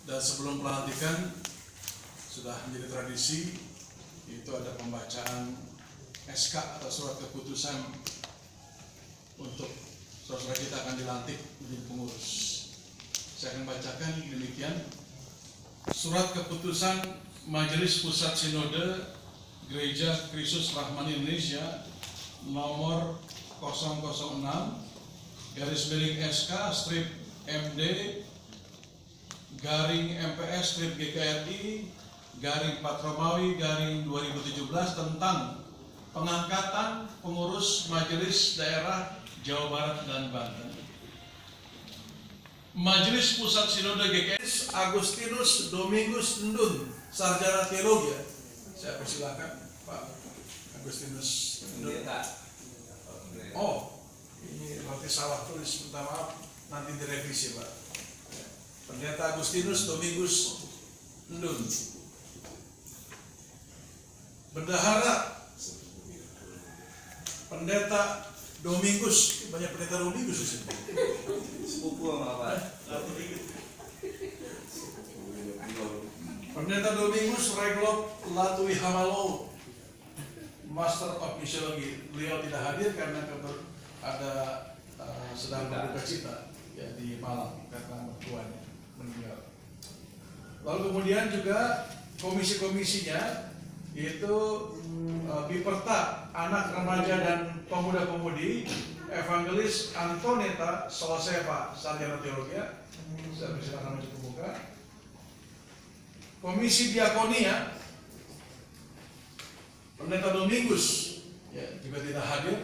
Dan sebelum pelantikan sudah menjadi tradisi, itu ada pembacaan SK atau surat keputusan untuk saudara kita akan dilantik menjadi pengurus. Saya akan bacakan demikian. Surat keputusan Majelis Pusat Sinode Gereja Kristus Rahmani Indonesia nomor 006 garis miring SK strip MD garing MPS strip GKRI garing 4 Romawi garing 2017 tentang pengangkatan pengurus Majelis Daerah Jawa Barat dan Banten. Majelis Pusat Sinode GKRI Agustinus Domingus Ndun, sarjana teologi. Saya persilakan Pak Agustinus Ndun. Oh, ini berarti salah tulis, minta maaf, nanti direvisi Pak. Pendeta Agustinus Domingus Ndun. Bendahara Pendeta Domingus, banyak pendeta Domingus di sini. Sepupu sama apa? Pendeta Domingus Reglop Latui Hamalo, Master of Missiology. Beliau tidak hadir karena ada sedang berduka cita ya, di Malang karena mertuanya meninggal. Lalu kemudian juga komisi-komisinya yaitu Biperta Anak Remaja dan Pemuda-Pemudi Evangelis Antoneta Soloseva, sarjana teologi. Saya persilakan maju ke muka. Komisi Diakonia Pendeta Domingus ya, juga tidak hadir.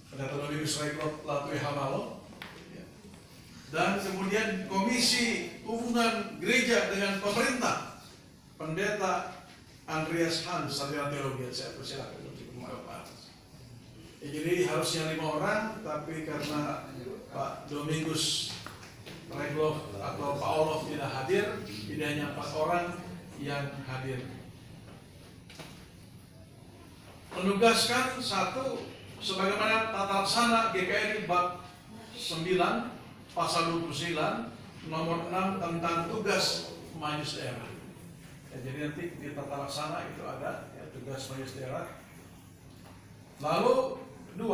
Pendeta Domingus Reglop Latui Hamalo ya. Dan kemudian Komisi Hubungan Gereja dengan Pemerintah Pendeta Andreas Hans, sarjana teologi. Saya persilakan untuk Pak. Ya, jadi harusnya 5 orang, tapi karena Pak Domingus Reglop atau Pak Olof tidak hadir, jadi hanya 4 orang yang hadir. Menugaskan satu, sebagaimana tata laksana GKRI bab 9 pasal 29 nomor 6 tentang tugas majelis daerah. Ya, jadi nanti di tata laksana itu ada ya, tugas majelis daerah. Lalu 2,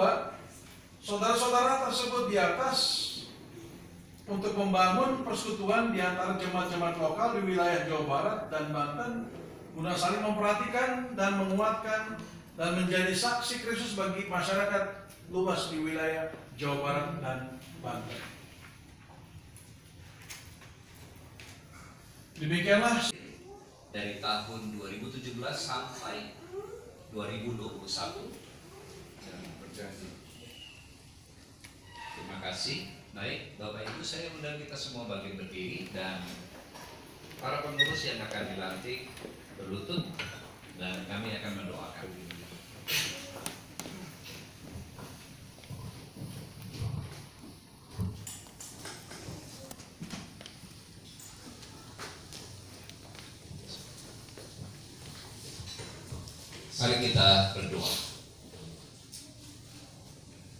saudara-saudara tersebut di atas untuk membangun persekutuan di antara jemaat-jemaat lokal di wilayah Jawa Barat dan Banten guna saling memperhatikan dan menguatkan dan menjadi saksi Kristus bagi masyarakat luas di wilayah Jawa Barat dan Banten. Demikianlah Dari tahun 2017 sampai 2021 dan berjanji. Terima kasih. Baik, Bapak Ibu, saya undang kita semua bagi berdiri dan para pengurus yang akan dilantik berlutut dan kami akan mendoakan. Mari kita berdoa.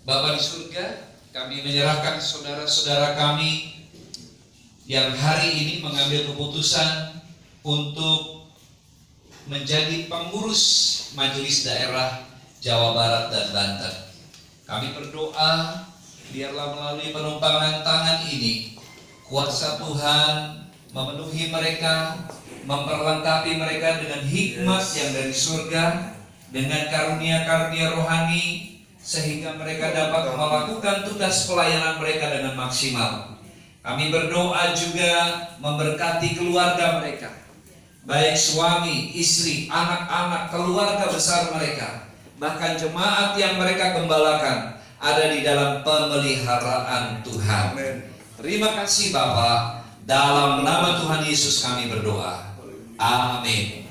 Bapa di surga, kami menyerahkan saudara-saudara kami yang hari ini mengambil keputusan untuk menjadi pengurus Majelis Daerah Jawa Barat dan Banten. Kami berdoa, biarlah melalui penumpangan tangan ini, kuasa Tuhan memenuhi mereka, memperlengkapi mereka dengan hikmat yang dari surga, dengan karunia-karunia rohani, sehingga mereka dapat melakukan tugas pelayanan mereka dengan maksimal. Kami berdoa juga memberkati keluarga mereka, baik suami, istri, anak-anak, keluarga besar mereka, bahkan jemaat yang mereka gembalakan ada di dalam pemeliharaan Tuhan. Terima kasih Bapa, dalam nama Tuhan Yesus kami berdoa. Amin.